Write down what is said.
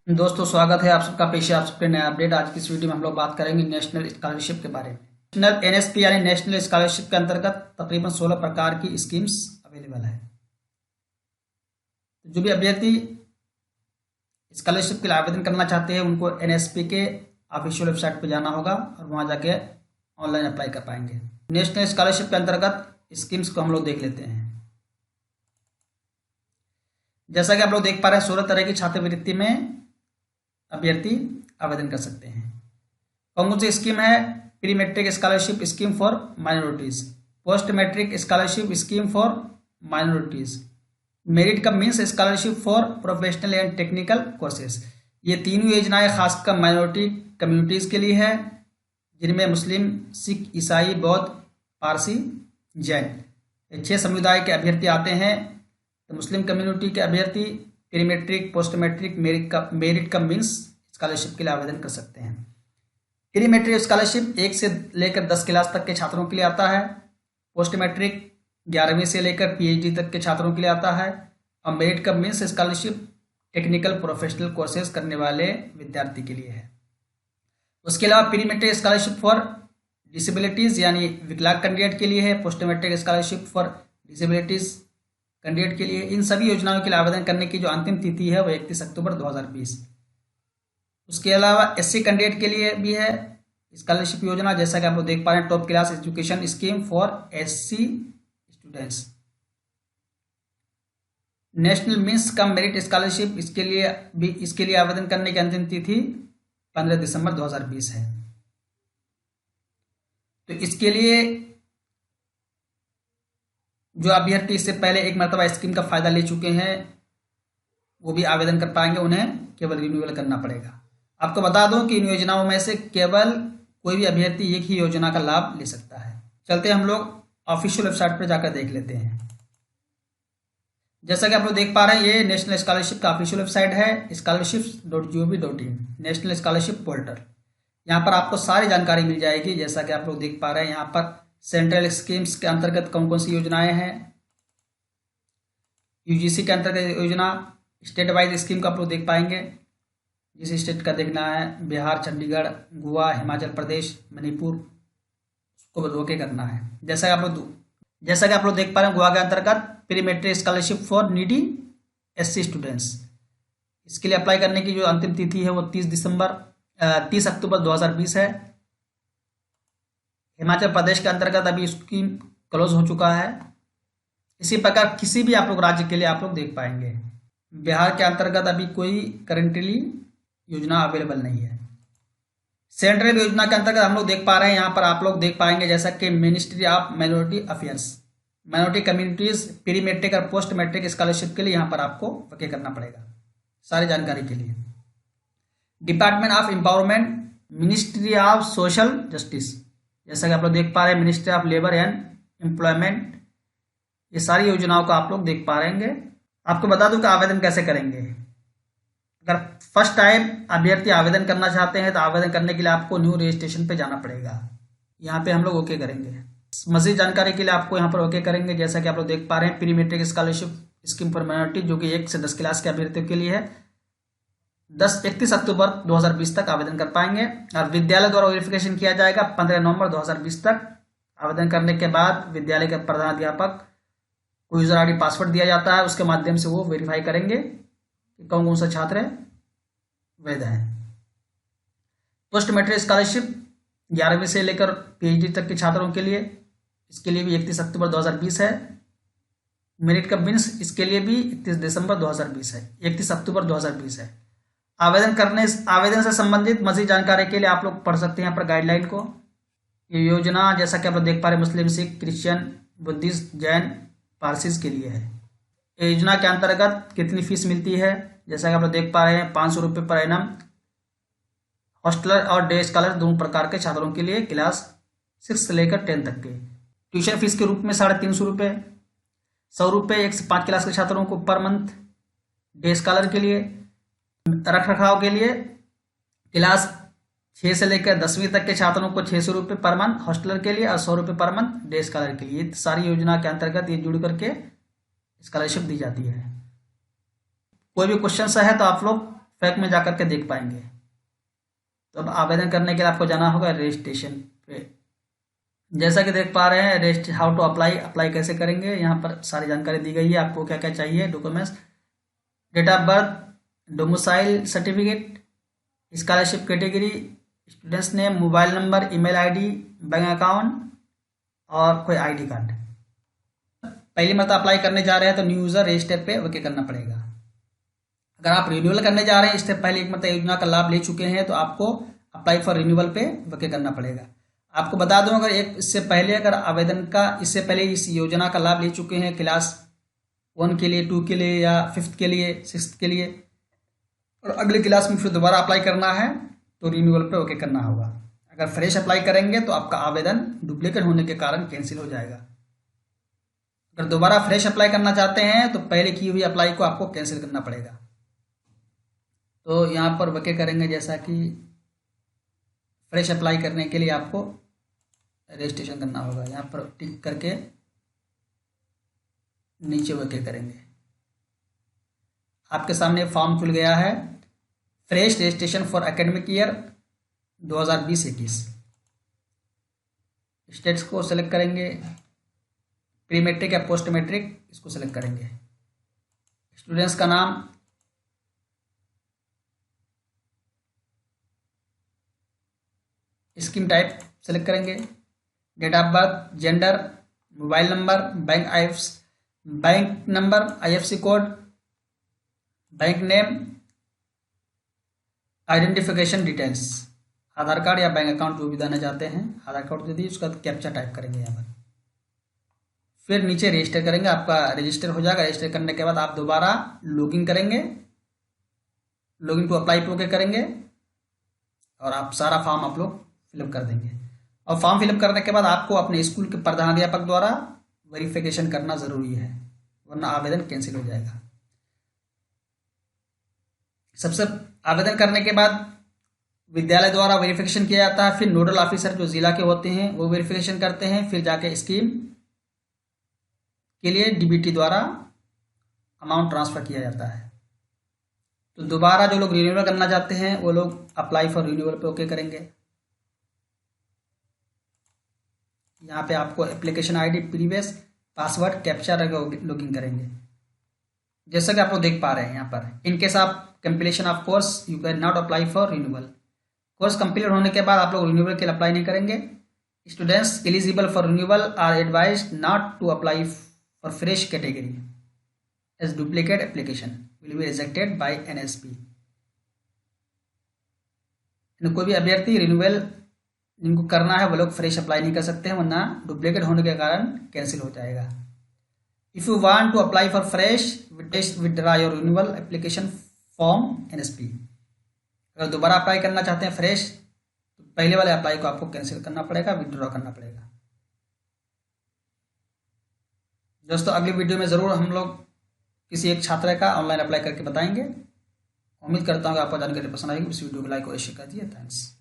दोस्तों, स्वागत है आप सबका पेश है आप सबके नया अपडेट। आज की इस वीडियो में हम लोग बात करेंगे नेशनल स्कॉलरशिप के बारे में। नेशनल एनएसपी यानी नेशनल स्कॉलरशिप के अंतर्गत तकरीबन 16 प्रकार की स्कीम्स अवेलेबल है। जो भी अभ्यर्थी स्कॉलरशिप के लिए आवेदन करना चाहते हैं उनको एनएसपी के ऑफिशियल वेबसाइट पर जाना होगा और वहाँ जाके ऑनलाइन अप्लाई कर पाएंगे। नेशनल स्कॉलरशिप के अंतर्गत स्कीम्स को हम लोग देख लेते हैं। जैसा कि आप लोग देख पा रहे हैं, 16 तरह की छात्रवृत्ति में अभ्यर्थी आवेदन कर सकते हैं। कौन सी स्कीम है? Pre matric scholarship scheme for minorities, post matric scholarship scheme for minorities, merit cum means scholarship for professional and technical courses. ये तीनों योजनाएं खासकर माइनॉरिटी कम्युनिटीज के लिए है, जिनमें मुस्लिम, सिख, ईसाई, बौद्ध, पारसी, जैन 6 समुदाय के अभ्यर्थी आते हैं। तो मुस्लिम कम्युनिटी के अभ्यर्थी pre matric, post matric, merit cum means scholarship के लिए आवेदन कर सकते हैं। प्री मैट्रिक स्कॉलरशिप 1 से लेकर 10 क्लास तक के छात्रों के लिए आता है। पोस्ट मैट्रिक 11वीं से लेकर पीएचडी तक के छात्रों के लिए आता है। और merit cum means scholarship technical professional courses करने वाले विद्यार्थी के लिए है। उसके अलावा pre matric scholarship for disabilities यानी विकलांग कैंडिडेट के लिए है। Post matric scholarship for disabilities candidate के लिए। इन सभी योजनाओं के लिए आवेदन करने की जो अंतिम तिथि है वो 31 अक्टूबर 2020। उसके अलावा एससी कैंडिडेट के लिए भी है स्कॉलरशिप योजना, जैसा कि आप लोग देख पा रहे हैं, top class education scheme for SC students. National means cum merit scholarship, इसके लिए आवेदन करने की अंतिम तिथि 15 दिसंबर 2020 है। तो इसके लिए जो अभ्यर्थी इससे पहले एक मरतबा स्कीम का फायदा ले चुके हैं वो भी आवेदन कर पाएंगे, उन्हें केवल रिन्यूअल करना पड़ेगा। आपको बता दूं कि इन योजनाओं में से केवल कोई भी अभ्यर्थी एक ही योजना का लाभ ले सकता है। चलते हम लोग ऑफिशियल वेबसाइट पर जाकर देख लेते हैं। जैसा कि आप लोग देख पा रहे हैं, ये नेशनल स्कॉलरशिप का ऑफिशियल वेबसाइट है, scholarships.gov.in, नेशनल स्कॉलरशिप पोर्टल। यहाँ पर आपको सारी जानकारी मिल जाएगी। जैसा कि आप लोग देख पा रहे हैं, यहाँ पर सेंट्रल स्कीम्स के अंतर्गत कौन कौन सी योजनाएं हैं, यूजीसी के अंतर्गत योजना, स्टेट वाइज स्कीम को आप लोग देख पाएंगे। जिस स्टेट का देखना है, बिहार, चंडीगढ़, गोवा, हिमाचल प्रदेश, मणिपुर, उसको ओके करना है। जैसा कि आप लोग देख पा रहे हैं, गोवा के अंतर्गत pre matric scholarship for needy SC students, इसके लिए अप्लाई करने की जो अंतिम तिथि है वो 30 अक्टूबर 2020 है। हिमाचल प्रदेश के अंतर्गत अभी स्कीम क्लोज हो चुका है। इसी प्रकार किसी भी आप लोग राज्य के लिए आप लोग देख पाएंगे। बिहार के अंतर्गत अभी कोई करेंटली योजना अवेलेबल नहीं है। सेंट्रल योजना के अंतर्गत हम लोग देख पा रहे हैं, यहाँ पर आप लोग देख पाएंगे जैसा कि ministry of minority affairs, minority communities pre matric और पोस्ट मैट्रिक स्कॉलरशिप के लिए यहाँ पर आपको ओके करना पड़ेगा सारी जानकारी के लिए। Department of empowerment, ministry of social justice, जैसा कि आप लोग देख पा रहे हैं, ministry of labour and employment, ये सारी योजनाओं को आप लोग देख पा रहेंगे। आपको बता दूं कि आवेदन कैसे करेंगे। अगर फर्स्ट टाइम अभ्यर्थी आवेदन करना चाहते हैं तो आवेदन करने के लिए आपको न्यू रजिस्ट्रेशन पे जाना पड़ेगा। यहाँ पे हम लोग ओके करेंगे। मजीद जानकारी के लिए आपको यहाँ पर ओके करेंगे। जैसा कि आप लोग देख पा रहे हैं, pre matric scholarship scheme for minority, जो कि 1 से 10 क्लास के अभ्यर्थियों के लिए है, 31 अक्टूबर 2020 तक आवेदन कर पाएंगे। और विद्यालय द्वारा वेरिफिकेशन किया जाएगा 15 नवंबर 2020 तक। आवेदन करने के बाद विद्यालय के प्रधानाध्यापक को यूजर आईडी पासवर्ड दिया जाता है, उसके माध्यम से वो वेरीफाई करेंगे कि कौन कौन सा छात्र वैध है। पोस्ट मैट्रिक स्कॉलरशिप 11वीं से लेकर पीएचडी तक के छात्रों के लिए, इसके लिए भी 31 अक्टूबर 2020 है। मेरिट कम मीन्स, इसके लिए भी 31 दिसंबर 2020 है, 31 अक्टूबर 2020 है। आवेदन से संबंधित मजीद जानकारी के लिए आप लोग पढ़ सकते हैं यहाँ पर गाइडलाइन को। ये योजना जैसा कि आप लोग देख पा रहे हैं, Muslim, Sikh, Christian, Buddhist, Jain, Parsis के लिए है। योजना के अंतर्गत कितनी फीस मिलती है, जैसा कि आप लोग देख पा रहे हैं, 500 रुपये पर एनम। हॉस्टलर और डे स्कॉलर दोनों प्रकार के छात्रों के लिए क्लास 6 से लेकर 10 तक के। ट्यूशन फीस के रूप में 350 रुपये, 100 रुपये 1 से 5 क्लास के छात्रों को पर मंथ। डे स्कॉलर के लिए, रख रखाव के लिए क्लास 6 से लेकर 10वीं तक के छात्रों को 600 रुपये पर मंथ हॉस्टलर के लिए और 100 रुपये पर मंथ डे स्कॉलर के लिए। सारी योजना के अंतर्गत ये जुड़ करके स्कॉलरशिप दी जाती है। कोई भी क्वेश्चन है तो आप लोग फैक्ट में जाकर के देख पाएंगे। तो अब आवेदन करने के लिए आपको जाना होगा रजिस्ट्रेशन पे। जैसा कि देख पा रहे हैं रजिस्ट्र हाउ टू अप्लाई कैसे करेंगे, यहाँ पर सारी जानकारी दी गई है। आपको क्या क्या चाहिए documents, date of birth, domicile certificate, scholarship category, students name, mobile number, email ID, bank account और कोई आईडी कार्ड। पहली मरतबा अप्लाई करने जा रहे हैं तो न्यू यूज़र रजिस्टर पे ओके करना पड़ेगा। अगर आप रिन्यूअल करने जा रहे हैं, इससे पहले एक मरतबा योजना का लाभ ले चुके हैं, तो आपको अप्लाई फॉर रिन्यूअल पे ओके करना पड़ेगा। आपको बता दूं, अगर इससे पहले अगर आवेदन का इससे पहले इस योजना का लाभ ले चुके हैं क्लास 1 के लिए, 2 के लिए या 5th के लिए, 6th के लिए, और अगले क्लास में फिर दोबारा अप्लाई करना है तो रिन्यूअल पे ओके करना होगा। अगर फ्रेश अप्लाई करेंगे तो आपका आवेदन डुप्लीकेट होने के कारण कैंसिल हो जाएगा। अगर दोबारा फ्रेश अप्लाई करना चाहते हैं तो पहले की हुई अप्लाई को आपको कैंसिल करना पड़ेगा। तो यहाँ पर ओके करेंगे, जैसा कि फ्रेश अप्लाई करने के लिए आपको रजिस्ट्रेशन करना होगा। यहाँ पर टिक करके नीचे ओके करेंगे। आपके सामने फॉर्म खुल गया है, fresh registration for academic year 2020-21। States को सेलेक्ट करेंगे, प्री मैट्रिक या पोस्ट मैट्रिक इसको सेलेक्ट करेंगे, स्टूडेंट्स का नाम, स्कीम टाइप सेलेक्ट करेंगे, date of birth, gender, mobile number, bank number, IFSC code, bank name, identification details, Aadhaar card या bank account जो भी देना चाहते हैं, आधार कार्ड दे दीजिए, उसका कैप्चा टाइप करेंगे यहाँ पर। फिर नीचे रजिस्टर करेंगे, आपका रजिस्टर हो जाएगा। रजिस्टर करने के बाद आप दोबारा लॉगिन करेंगे, लॉगिन टू अप्लाई पे ओके करेंगे और आप सारा फॉर्म आप लोग फिलअप कर देंगे। और फॉर्म फिलअप करने के बाद आपको अपने स्कूल के प्रधानाध्यापक द्वारा वेरिफिकेशन करना ज़रूरी है, वरना आवेदन कैंसिल हो जाएगा। सबसे आवेदन करने के बाद विद्यालय द्वारा वेरिफिकेशन किया जाता है, फिर नोडल ऑफिसर जो जिला के होते हैं वो वेरिफिकेशन करते हैं, फिर जाके स्कीम के लिए DBT द्वारा अमाउंट ट्रांसफ़र किया जाता है। तो दोबारा जो लोग रिन्यूअल करना चाहते हैं वो लोग अप्लाई फॉर रिन्यूअल पे ओके करेंगे। यहाँ पे आपको application ID, previous password, captcha login करेंगे। जैसा कि आप लोग देख पा रहे हैं यहाँ पर, in case of completion of course you can not apply for renewal. Course complete होने के बाद आप लोग रिन्यूअल के लिए अप्लाई नहीं करेंगे। Students eligible for renewal are advised not to apply for fresh category as duplicate application will be rejected by NSP। कोई भी अभ्यर्थी रिन्यूअल जिनको करना है वो लोग फ्रेश अप्लाई नहीं कर सकते हैं, वरना डुप्लीकेट होने के कारण कैंसिल हो जाएगा। If you want to apply for fresh withdraw your renewal application form NSP। अगर दोबारा अप्लाई करना चाहते हैं फ्रेश तो पहले वाले अप्लाई को आपको कैंसिल करना पड़ेगा, विड्रॉ करना पड़ेगा। दोस्तों अगली वीडियो में ज़रूर हम लोग किसी एक छात्र का ऑनलाइन अप्लाई करके बताएंगे। उम्मीद करता हूँ कि आपको जानकारी पसंद आएगी। इस वीडियो को लाइक और शेयर कर दिए। थैंक्स।